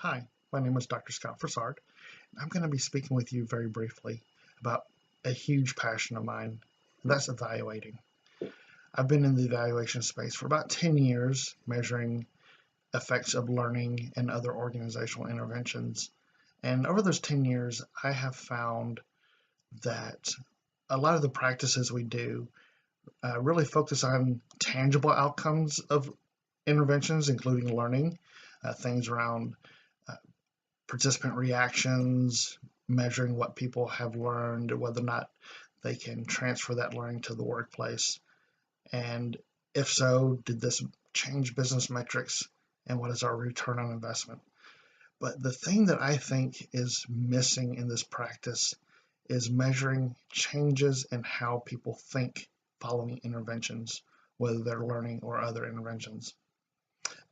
Hi, my name is Dr. Scott Frasard, and I'm going to be speaking with you very briefly about a huge passion of mine, and that's evaluating. I've been in the evaluation space for about 10 years, measuring effects of learning and other organizational interventions. And over those 10 years, I have found that a lot of the practices we do really focus on tangible outcomes of interventions, including learning, things around participant reactions, measuring what people have learned, whether or not they can transfer that learning to the workplace. And if so, did this change business metrics and what is our return on investment? But the thing that I think is missing in this practice is measuring changes in how people think following interventions, whether they're learning or other interventions.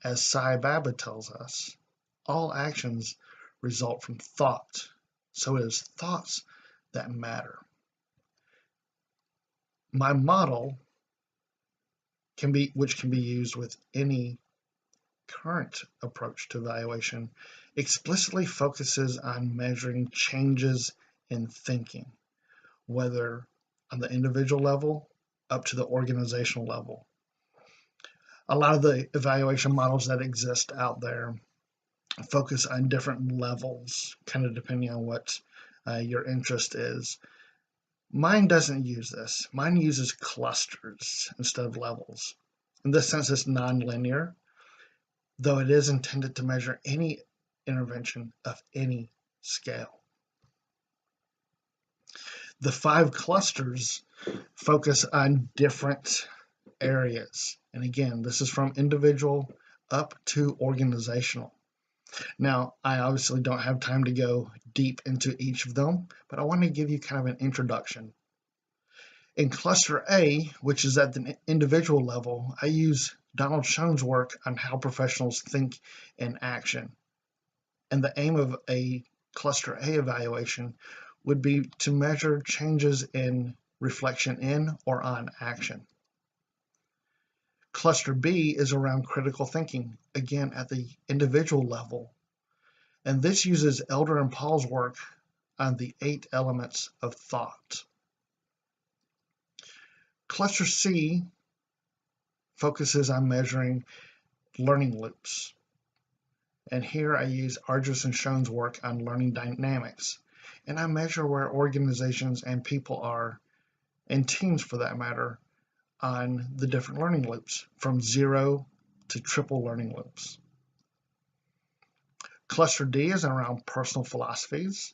As Sai Baba tells us, all actions result from thought. So it is thoughts that matter. My model which can be used with any current approach to evaluation, explicitly focuses on measuring changes in thinking, whether on the individual level up to the organizational level. A lot of the evaluation models that exist out there focus on different levels, kind of depending on what your interest is. Mine doesn't use this. Mine uses clusters instead of levels. In this sense, it's nonlinear, though it is intended to measure any intervention of any scale. The 5 clusters focus on different areas. And again, this is from individual up to organizational. Now, I obviously don't have time to go deep into each of them, but I want to give you kind of an introduction. In cluster A, which is at the individual level, I use Donald Schoen's work on how professionals think in action. And the aim of a cluster A evaluation would be to measure changes in reflection in or on action. Cluster B is around critical thinking, again at the individual level. And this uses Elder and Paul's work on the 8 elements of thought. Cluster C focuses on measuring learning loops. And here I use Ardress and Schoen's work on learning dynamics. And I measure where organizations and people are, and teams for that matter, on the different learning loops, from 0 to triple learning loops. Cluster D is around personal philosophies,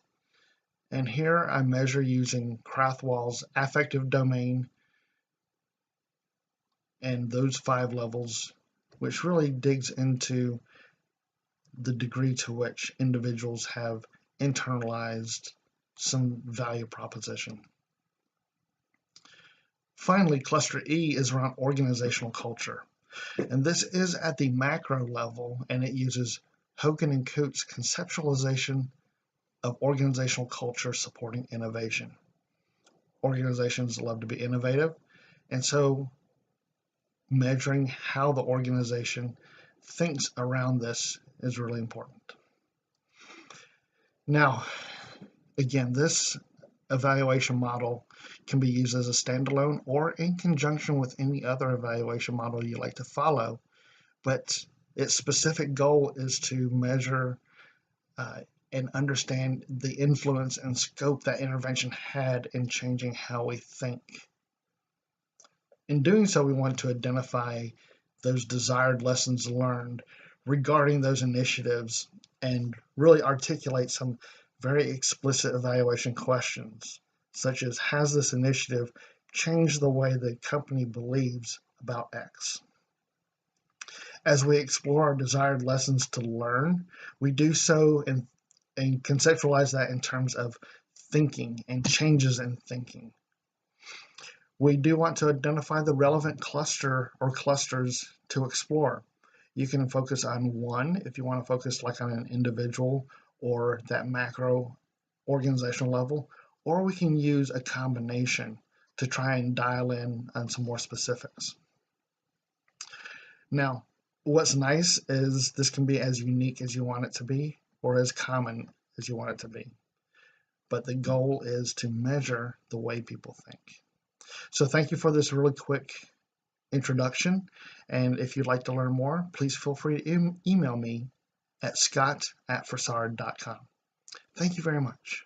and here I measure using Krathwohl's affective domain and those 5 levels, which really digs into the degree to which individuals have internalized some value proposition. Finally, cluster E is around organizational culture, and this is at the macro level, and it uses Hogan and Coates' conceptualization of organizational culture supporting innovation. Organizations love to be innovative, and so measuring how the organization thinks around this is really important. Now, again, this evaluation model can be used as a standalone or in conjunction with any other evaluation model you like to follow, but its specific goal is to measure and understand the influence and scope that intervention had in changing how we think. In doing so, we want to identify those desired lessons learned regarding those initiatives and really articulate some very explicit evaluation questions, such as, has this initiative changed the way the company believes about X? As we explore our desired lessons to learn, we do so and conceptualize that in terms of thinking and changes in thinking. We do want to identify the relevant cluster or clusters to explore. You can focus on one if you want to focus like on an individual or that macro organizational level, or we can use a combination to try and dial in on some more specifics. Now, what's nice is this can be as unique as you want it to be. or as common as you want it to be. But the goal is to measure the way people think. So thank you for this really quick introduction. And if you'd like to learn more, please feel free to email me at scott@frasard.com. Thank you very much.